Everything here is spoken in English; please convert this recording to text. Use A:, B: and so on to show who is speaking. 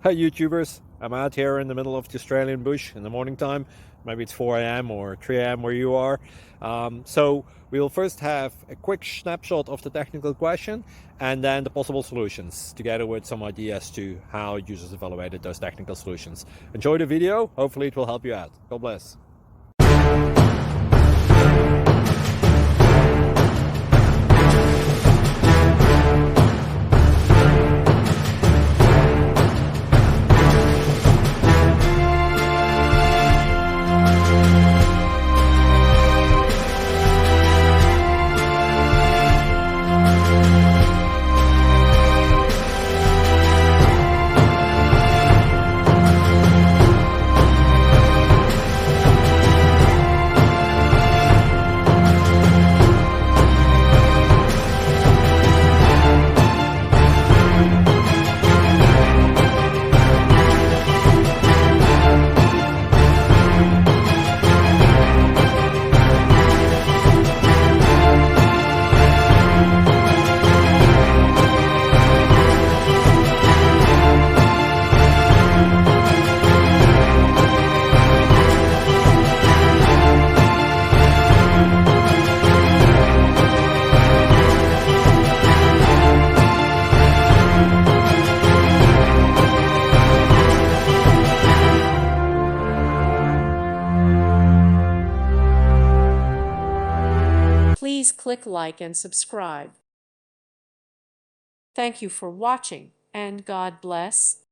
A: Hi YouTubers, I'm out here in the middle of the Australian bush in the morning time. Maybe it's 4 a.m. or 3 a.m. where you are. So we'll first have a quick snapshot of the technical question and then the possible solutions, together with some ideas to how users evaluated those technical solutions. Enjoy the video, hopefully it will help you out. God bless.
B: Please click like and subscribe. Thank you for watching, and God bless.